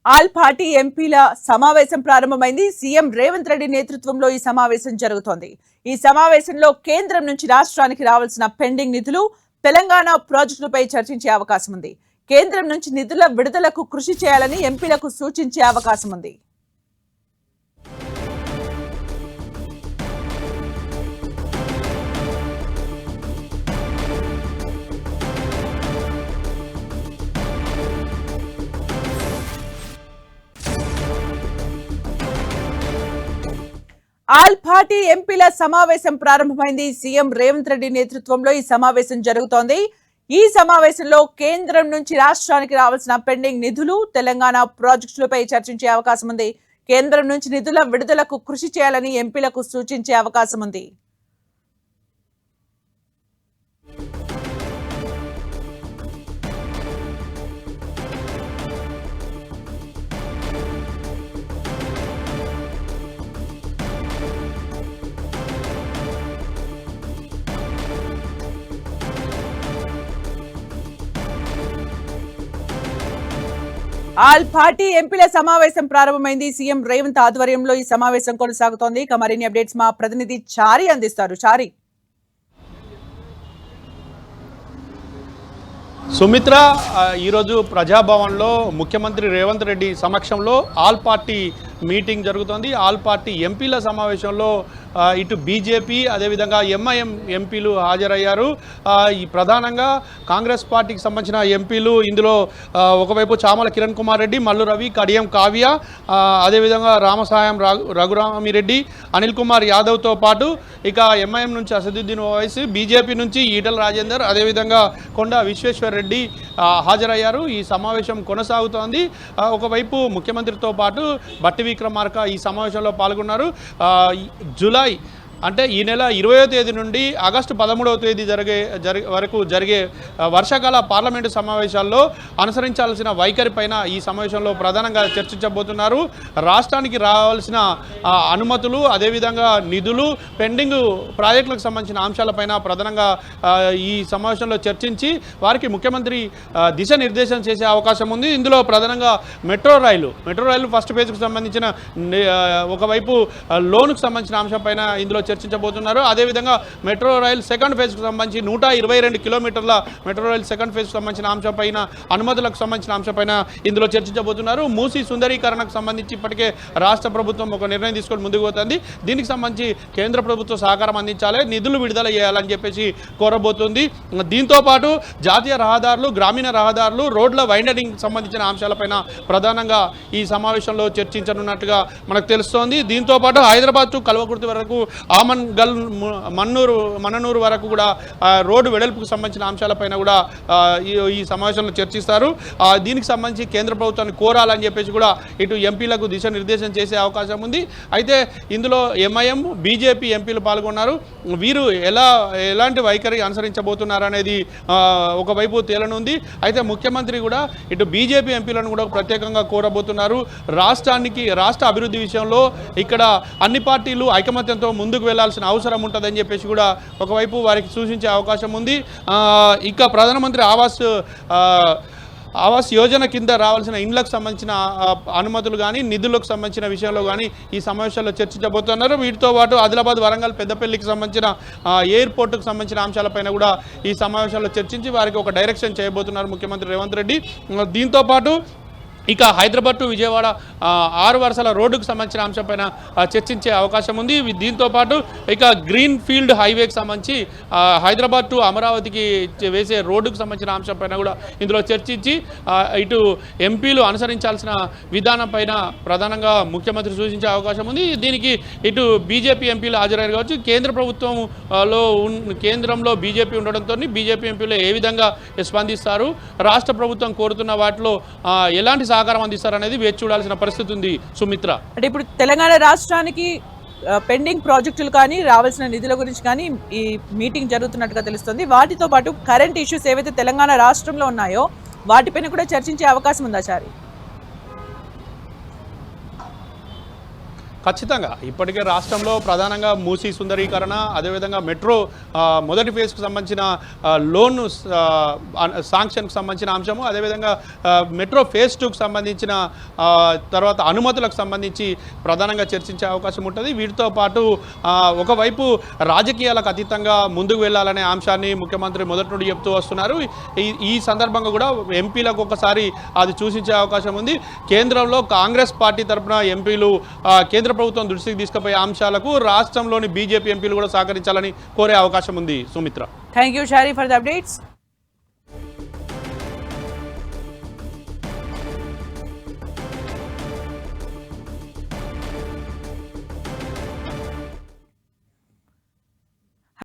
All party ఎంపీల సమావేశం ప్రారంభమైంది. సీఎం రేవంత్ రెడ్డి నేతృత్వంలో ఈ సమావేశం జరుగుతోంది. ఈ సమావేశంలో కేంద్రం నుంచి రాష్ట్రానికి రావాల్సిన పెండింగ్ నిధులు, తెలంగాణ ప్రాజెక్టులపై చర్చించే అవకాశం ఉంది. కేంద్రం నుంచి నిధుల విడుదలకు కృషి చేయాలని ఎంపీలకు సూచించే అవకాశం ఉంది. ఆల్ పార్టీ ఎంపీల సమావేశం ప్రారంభమైంది. సీఎం రేవంత్ రెడ్డి నేతృత్వంలో ఈ సమావేశం జరుగుతోంది. ఈ సమావేశంలో కేంద్రం నుంచి రాష్ట్రానికి రావాల్సిన పెండింగ్ నిధులు, తెలంగాణ ప్రాజెక్టులపై చర్చించే అవకాశం ఉంది. కేంద్రం నుంచి నిధుల విడుదలకు కృషి చేయాలని ఎంపీలకు సూచించే అవకాశం ఉంది. ఆల్ పార్టీ ఎంపీల సమావేశం ప్రారంభమైంది. సీఎం రేవంత్ ఆధ్వర్యంలో ఈ సమావేశం కొనసాగుతోంది. ఇక మరిన్ని అప్డేట్స్ మా ప్రతినిధి చారి అందిస్తారు. చారి, సుమిత్ర, ఈరోజు ప్రజాభవన్లో ముఖ్యమంత్రి రేవంత్ రెడ్డి సమక్షంలో ఆల్ పార్టీ మీటింగ్ జరుగుతోంది. ఆల్ పార్టీ ఎంపీల సమావేశంలో ఇటు బీజేపీ అదేవిధంగా ఎంఐఎం ఎంపీలు హాజరయ్యారు. ఈ ప్రధానంగా కాంగ్రెస్ పార్టీకి సంబంధించిన ఎంపీలు ఇందులో ఒకవైపు చామల కిరణ్ కుమార్ రెడ్డి, మల్లు రవి, కడియం కావ్య, అదేవిధంగా రామసాయం రఘురామిరెడ్డి, అనిల్ కుమార్ యాదవ్తో పాటు ఇక ఎంఐఎం నుంచి అసదుద్దీన్ ఓవైసీ, బీజేపీ నుంచి ఈటల రాజేందర్, అదేవిధంగా కొండ విశ్వేశ్వర్ రెడ్డి హాజరయ్యారు. ఈ సమావేశం కొనసాగుతోంది. ఒకవైపు ముఖ్యమంత్రితో పాటు బట్టి విక్రమార్క ఈ సమావేశంలో పాల్గొన్నారు. జూలై అంటే ఈ నెల 20వ తేదీ నుండి ఆగస్టు 13వ తేదీ వరకు జరిగే వర్షాకాల పార్లమెంటు సమావేశాల్లో అనుసరించాల్సిన వైఖరిపైన ఈ సమావేశంలో ప్రధానంగా చర్చించబోతున్నారు. రాష్ట్రానికి రావాల్సిన అనుమతులు, అదేవిధంగా నిధులు, పెండింగ్ ప్రాజెక్టులకు సంబంధించిన అంశాలపైన ప్రధానంగా ఈ సమావేశంలో చర్చించి వారికి ముఖ్యమంత్రి దిశానిర్దేశం చేసే అవకాశం ఉంది. ఇందులో ప్రధానంగా మెట్రో రైలు ఫస్ట్ ఫేజ్కు సంబంధించిన ఒకవైపు లోనుకు సంబంధించిన అంశంపైన ఇందులో చర్చించబోతున్నారు. అదేవిధంగా మెట్రో రైల్ సెకండ్ ఫేజ్కు సంబంధించి 122 కిలోమీటర్ల మెట్రో రైల్ సెకండ్ ఫేజ్కు సంబంధించిన అంశంపైన, అనుమతులకు సంబంధించిన అంశంపైన ఇందులో చర్చించబోతున్నారు. మూసీ సుందరీకరణకు సంబంధించి ఇప్పటికే రాష్ట్ర ప్రభుత్వం ఒక నిర్ణయం తీసుకొని ముందుకు పోతుంది. దీనికి సంబంధించి కేంద్ర ప్రభుత్వం సహకారం అందించాలి, నిధులు విడుదల చేయాలని చెప్పేసి కోరబోతుంది. దీంతోపాటు జాతీయ రహదారులు, గ్రామీణ రహదారులు, రోడ్ల వైండరింగ్ సంబంధించిన అంశాలపైన ప్రధానంగా ఈ సమావేశంలో చర్చించనున్నట్టుగా మనకు తెలుస్తోంది. దీంతోపాటు హైదరాబాద్ టు కల్వకుర్తి వరకు, ఆమన్గల్ మన్ననూరు వరకు కూడా రోడ్డు వెడల్పుకు సంబంధించిన అంశాలపైన కూడా ఈ సమావేశంలో చర్చిస్తారు. దీనికి సంబంధించి కేంద్ర ప్రభుత్వాన్ని కోరాలని చెప్పేసి కూడా ఇటు ఎంపీలకు దిశానిర్దేశం చేసే అవకాశం ఉంది. అయితే ఇందులో ఎంఐఎం, బీజేపీ ఎంపీలు పాల్గొన్నారు. వీరు ఎలాంటి వైఖరి అనుసరించబోతున్నారు అనేది ఒకవైపు తేలనుంది. అయితే ముఖ్యమంత్రి కూడా ఇటు బీజేపీ ఎంపీలను కూడా ప్రత్యేకంగా కోరబోతున్నారు. రాష్ట్ర అభివృద్ధి విషయంలో ఇక్కడ అన్ని పార్టీలు ఐకమత్యంతో ముందుకు వెళ్లాల్సిన అవసరం ఉంటుందని చెప్పేసి కూడా ఒకవైపు వారికి సూచించే అవకాశం ఉంది. ఇంకా ప్రధానమంత్రి ఆవాస్ యోజన కింద రావాల్సిన ఇండ్లకు సంబంధించిన అనుమతులు కానీ, నిధులకు సంబంధించిన విషయంలో కానీ ఈ సమావేశాల్లో చర్చించబోతున్నారు. వీటితో పాటు ఆదిలాబాద్, వరంగల్, పెద్దపల్లికి సంబంధించిన ఎయిర్పోర్టుకు సంబంధించిన అంశాలపైన కూడా ఈ సమావేశాల్లో చర్చించి వారికి ఒక డైరెక్షన్ చేయబోతున్నారు ముఖ్యమంత్రి రేవంత్ రెడ్డి. దీంతోపాటు ఇక హైదరాబాద్ టు విజయవాడ 6 వరుసల రోడ్డుకు సంబంధించిన అంశంపైన చర్చించే అవకాశం ఉంది. దీంతోపాటు ఇక గ్రీన్ ఫీల్డ్ హైవేకి సంబంధించి హైదరాబాద్ టు అమరావతికి వేసే రోడ్డుకు సంబంధించిన అంశంపైన కూడా ఇందులో చర్చించి ఇటు ఎంపీలు అనుసరించాల్సిన విధానం పైన ప్రధానంగా ముఖ్యమంత్రి సూచించే అవకాశం ఉంది. దీనికి ఇటు బీజేపీ ఎంపీలు హాజరయ్యారు కావచ్చు. కేంద్రంలో బీజేపీ ఉండడంతో బీజేపీ ఎంపీలు ఏ విధంగా స్పందిస్తారు, రాష్ట్ర ప్రభుత్వం కోరుతున్న వాటిలో ఎలాంటి సహకారం అందిస్తారనేది వేచి చూడాల్సిన పరిస్థితి ఉంది. సుమిత్ర, అంటే ఇప్పుడు తెలంగాణ రాష్ట్రానికి పెండింగ్ ప్రాజెక్టులు కానీ, రావాల్సిన నిధుల గురించి కానీ ఈ మీటింగ్ జరుగుతున్నట్టుగా తెలుస్తుంది. వాటితో పాటు కరెంట్ ఇష్యూస్ ఏవైతే తెలంగాణ రాష్ట్రంలో ఉన్నాయో వాటిపైన కూడా చర్చించే అవకాశం ఉందా చారి? ఖచ్చితంగా ఇప్పటికే రాష్ట్రంలో ప్రధానంగా మూసీ సుందరీకరణ, అదేవిధంగా మెట్రో మొదటి ఫేజ్కు సంబంధించిన లోన్ శాంక్షన్కు సంబంధించిన అంశము, అదేవిధంగా మెట్రో ఫేజ్ 2కు సంబంధించిన తర్వాత అనుమతులకు సంబంధించి ప్రధానంగా చర్చించే అవకాశం ఉంటుంది. వీటితో పాటు ఒకవైపు రాజకీయాలకు అతీతంగా ముందుకు వెళ్ళాలనే అంశాన్ని ముఖ్యమంత్రి మొదటి నుండి చెప్తూ వస్తున్నారు. ఈ సందర్భంగా కూడా ఎంపీలకు ఒకసారి అది సూచించే అవకాశం ఉంది. కేంద్రంలో కాంగ్రెస్ పార్టీ తరఫున ఎంపీలు కేంద్ర ప్రభుత్వం దృష్టికి తీసుకుపోయే అంశాలకు రాష్ట్రంలోని బీజేపీ ఎంపీలు కూడా సహకరించాలని కోరే అవకాశం ఉంది. Sumitra, thank you Shari for the updates.